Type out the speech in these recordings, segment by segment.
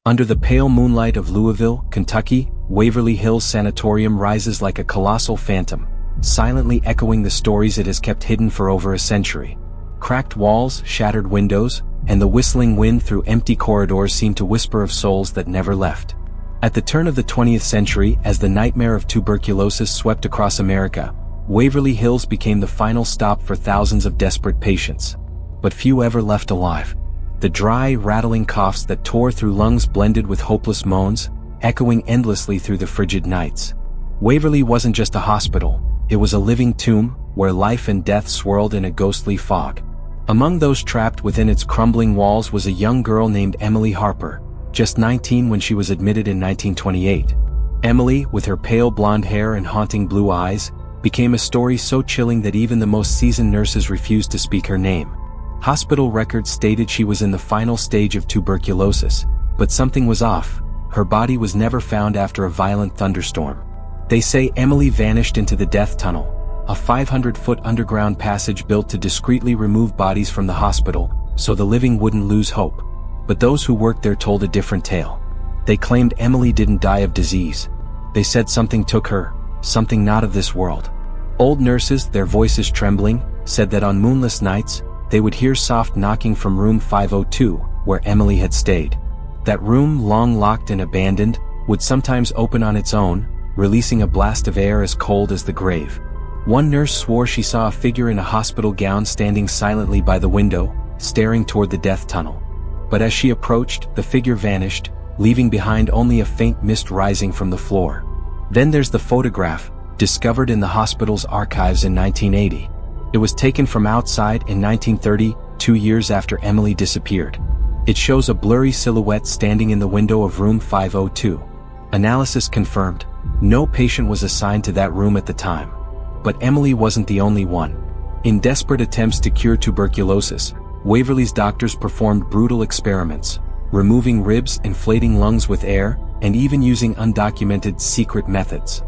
Under the pale moonlight of Louisville, Kentucky, Waverly Hills Sanatorium rises like a colossal phantom, silently echoing the stories it has kept hidden for over a century. Cracked walls, shattered windows, and the whistling wind through empty corridors seem to whisper of souls that never left. At the turn of the 20th century, as the nightmare of tuberculosis swept across America, Waverly Hills became the final stop for thousands of desperate patients. But few ever left alive. The dry, rattling coughs that tore through lungs blended with hopeless moans, echoing endlessly through the frigid nights. Waverly wasn't just a hospital, it was a living tomb, where life and death swirled in a ghostly fog. Among those trapped within its crumbling walls was a young girl named Emily Harper, just 19 when she was admitted in 1928. Emily, with her pale blonde hair and haunting blue eyes, became a story so chilling that even the most seasoned nurses refused to speak her name. Hospital records stated she was in the final stage of tuberculosis, but something was off. Her body was never found after a violent thunderstorm. They say Emily vanished into the death tunnel, a 500-foot underground passage built to discreetly remove bodies from the hospital, so the living wouldn't lose hope. But those who worked there told a different tale. They claimed Emily didn't die of disease. They said something took her, something not of this world. Old nurses, their voices trembling, said that on moonless nights, they would hear soft knocking from room 502, where Emily had stayed. That room, long locked and abandoned, would sometimes open on its own, releasing a blast of air as cold as the grave. One nurse swore she saw a figure in a hospital gown standing silently by the window, staring toward the death tunnel. But as she approached, the figure vanished, leaving behind only a faint mist rising from the floor. Then there's the photograph, discovered in the hospital's archives in 1980. It was taken from outside in 1930, 2 years after Emily disappeared. It shows a blurry silhouette standing in the window of room 502. Analysis confirmed, no patient was assigned to that room at the time. But Emily wasn't the only one. In desperate attempts to cure tuberculosis, Waverly's doctors performed brutal experiments, removing ribs, inflating lungs with air, and even using undocumented secret methods.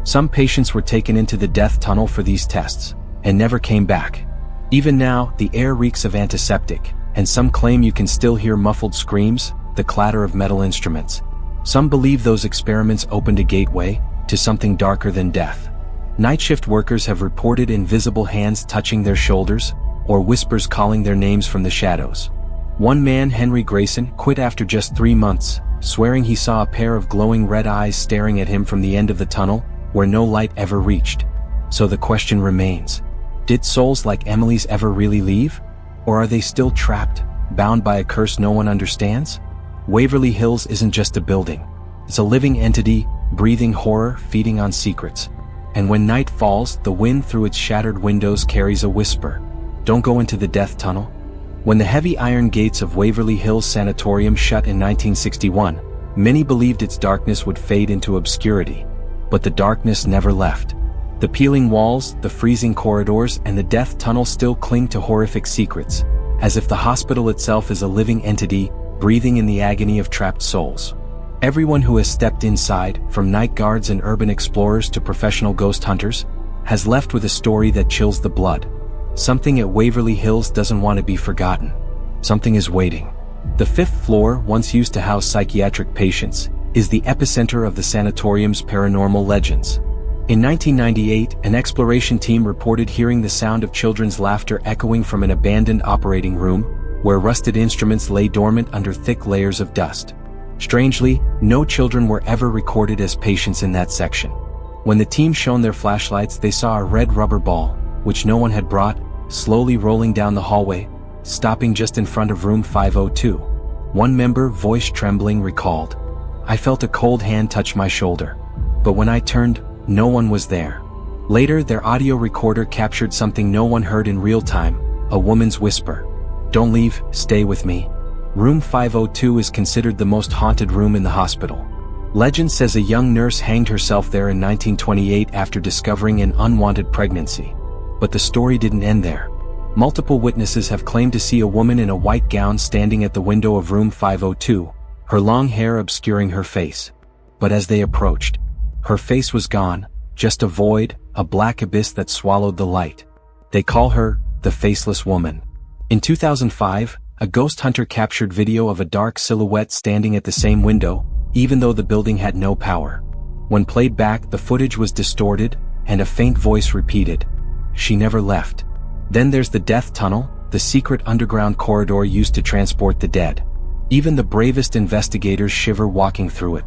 Some patients were taken into the death tunnel for these tests, and never came back. Even now, the air reeks of antiseptic, and some claim you can still hear muffled screams, the clatter of metal instruments. Some believe those experiments opened a gateway to something darker than death. Night shift workers have reported invisible hands touching their shoulders, or whispers calling their names from the shadows. One man, Henry Grayson, quit after just 3 months, swearing he saw a pair of glowing red eyes staring at him from the end of the tunnel, where no light ever reached. So the question remains, did souls like Emily's ever really leave? Or are they still trapped, bound by a curse no one understands? Waverly Hills isn't just a building. It's a living entity, breathing horror, feeding on secrets. And when night falls, the wind through its shattered windows carries a whisper. Don't go into the death tunnel. When the heavy iron gates of Waverly Hills Sanatorium shut in 1961, many believed its darkness would fade into obscurity. But the darkness never left. The peeling walls, the freezing corridors, and the death tunnel still cling to horrific secrets, as if the hospital itself is a living entity, breathing in the agony of trapped souls. Everyone who has stepped inside, from night guards and urban explorers to professional ghost hunters, has left with a story that chills the blood. Something at Waverly Hills doesn't want to be forgotten. Something is waiting. The 5th floor, once used to house psychiatric patients, is the epicenter of the sanatorium's paranormal legends. In 1998, an exploration team reported hearing the sound of children's laughter echoing from an abandoned operating room, where rusted instruments lay dormant under thick layers of dust. Strangely, no children were ever recorded as patients in that section. When the team shone their flashlights, they saw a red rubber ball, which no one had brought, slowly rolling down the hallway, stopping just in front of room 502. One member, voice trembling, recalled, "I felt a cold hand touch my shoulder. But when I turned, no one was there." Later, their audio recorder captured something no one heard in real time, a woman's whisper. "Don't leave, stay with me." Room 502 is considered the most haunted room in the hospital. Legend says a young nurse hanged herself there in 1928 after discovering an unwanted pregnancy. But the story didn't end there. Multiple witnesses have claimed to see a woman in a white gown standing at the window of room 502, her long hair obscuring her face. But as they approached, her face was gone, just a void, a black abyss that swallowed the light. They call her the Faceless Woman. In 2005, A ghost hunter captured video of a dark silhouette standing at the same window, even though the building had no power. When played back, the footage was distorted, and a faint voice repeated, "She never left." Then there's the death tunnel, the secret underground corridor used to transport the dead. Even the bravest investigators shiver walking through it.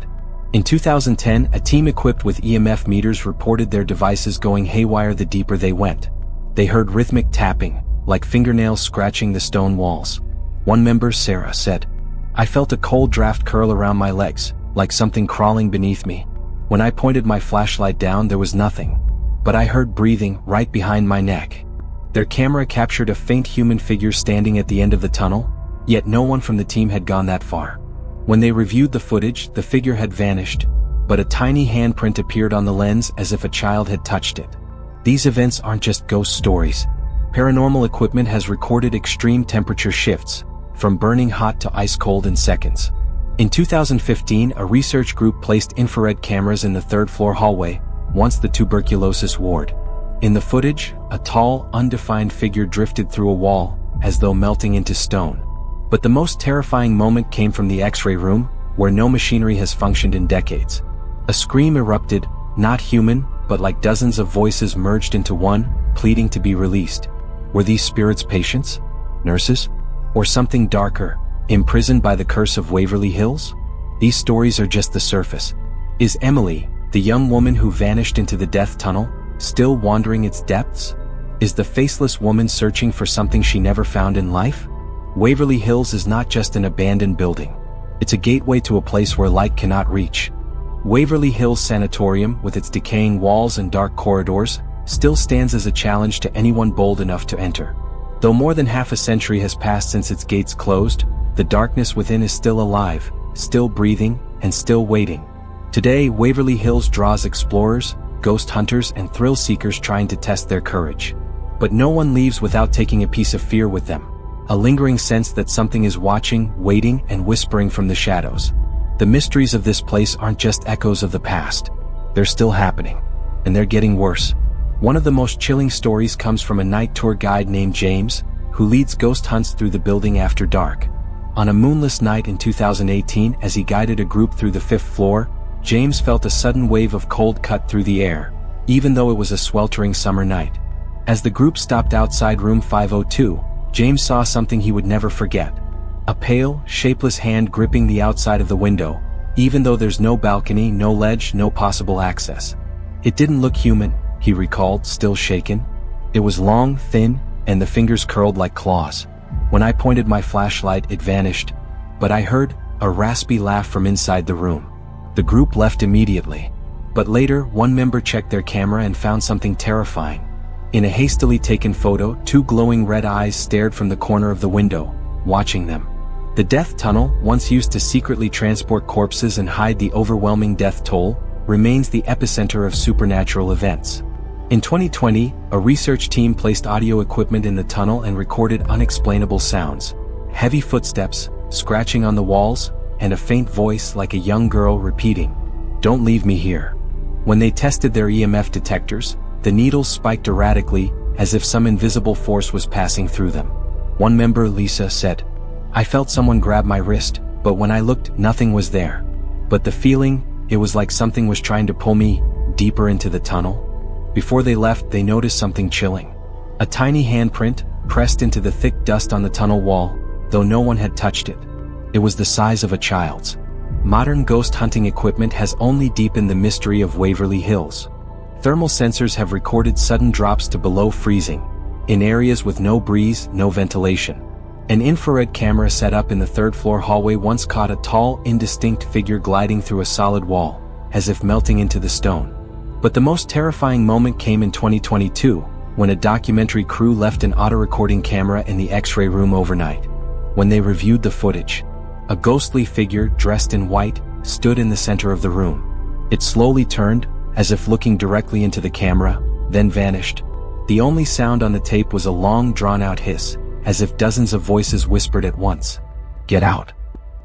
In 2010, a team equipped with EMF meters reported their devices going haywire the deeper they went. They heard rhythmic tapping, like fingernails scratching the stone walls. One member, Sarah, said, "I felt a cold draft curl around my legs, like something crawling beneath me. When I pointed my flashlight down, there was nothing. But I heard breathing right behind my neck." Their camera captured a faint human figure standing at the end of the tunnel, yet no one from the team had gone that far. When they reviewed the footage, the figure had vanished, but a tiny handprint appeared on the lens as if a child had touched it. These events aren't just ghost stories. Paranormal equipment has recorded extreme temperature shifts, from burning hot to ice cold in seconds. In 2015, a research group placed infrared cameras in the third-floor hallway, once the tuberculosis ward. In the footage, a tall, undefined figure drifted through a wall, as though melting into stone. But the most terrifying moment came from the X-ray room, where no machinery has functioned in decades. A scream erupted, not human, but like dozens of voices merged into one, pleading to be released. Were these spirits patients? Nurses? Or something darker, imprisoned by the curse of Waverly Hills? These stories are just the surface. Is Emily, the young woman who vanished into the death tunnel, still wandering its depths? Is the faceless woman searching for something she never found in life? Waverly Hills is not just an abandoned building. It's a gateway to a place where light cannot reach. Waverly Hills Sanatorium, with its decaying walls and dark corridors, still stands as a challenge to anyone bold enough to enter. Though more than half a century has passed since its gates closed, the darkness within is still alive, still breathing, and still waiting. Today, Waverly Hills draws explorers, ghost hunters, and thrill seekers trying to test their courage. But no one leaves without taking a piece of fear with them. A lingering sense that something is watching, waiting, and whispering from the shadows. The mysteries of this place aren't just echoes of the past. They're still happening. And they're getting worse. One of the most chilling stories comes from a night tour guide named James, who leads ghost hunts through the building after dark. On a moonless night in 2018, as he guided a group through the 5th floor, James felt a sudden wave of cold cut through the air, even though it was a sweltering summer night. As the group stopped outside room 502, James saw something he would never forget. A pale, shapeless hand gripping the outside of the window, even though there's no balcony, no ledge, no possible access. It didn't look human, he recalled, still shaken. It was long, thin, and the fingers curled like claws. When I pointed my flashlight, it vanished, but I heard a raspy laugh from inside the room. The group left immediately. But later, one member checked their camera and found something terrifying. In a hastily taken photo, 2 glowing red eyes stared from the corner of the window, watching them. The death tunnel, once used to secretly transport corpses and hide the overwhelming death toll, remains the epicenter of supernatural events. In 2020, a research team placed audio equipment in the tunnel and recorded unexplainable sounds. Heavy footsteps, scratching on the walls, and a faint voice like a young girl repeating, "Don't leave me here." When they tested their EMF detectors, the needles spiked erratically, as if some invisible force was passing through them. One member, Lisa, said, "I felt someone grab my wrist, but when I looked, nothing was there. But the feeling, it was like something was trying to pull me deeper into the tunnel." Before they left, they noticed something chilling. A tiny handprint, pressed into the thick dust on the tunnel wall, though no one had touched it. It was the size of a child's. Modern ghost hunting equipment has only deepened the mystery of Waverly Hills. Thermal sensors have recorded sudden drops to below freezing, in areas with no breeze, no ventilation. An infrared camera set up in the 3rd floor hallway once caught a tall, indistinct figure gliding through a solid wall, as if melting into the stone. But the most terrifying moment came in 2022, when a documentary crew left an auto-recording camera in the X-ray room overnight. When they reviewed the footage, a ghostly figure dressed in white stood in the center of the room. It slowly turned, as if looking directly into the camera, then vanished. The only sound on the tape was a long drawn-out hiss, as if dozens of voices whispered at once, "Get out."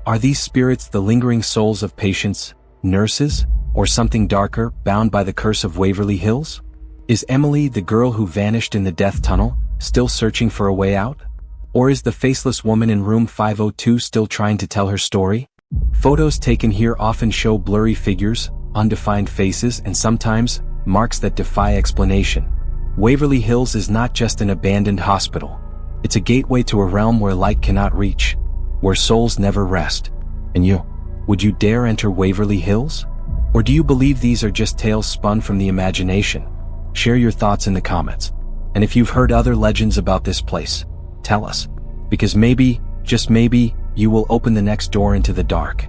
Are these spirits the lingering souls of patients, nurses, or something darker, bound by the curse of Waverly Hills? Is Emily, the girl who vanished in the death tunnel, still searching for a way out? Or is the faceless woman in room 502 still trying to tell her story? Photos taken here often show blurry figures, undefined faces, and sometimes, marks that defy explanation. Waverly Hills is not just an abandoned hospital. It's a gateway to a realm where light cannot reach, where souls never rest. And you? Would you dare enter Waverly Hills? Or do you believe these are just tales spun from the imagination? Share your thoughts in the comments. And if you've heard other legends about this place, tell us. Because maybe, just maybe, you will open the next door into the dark.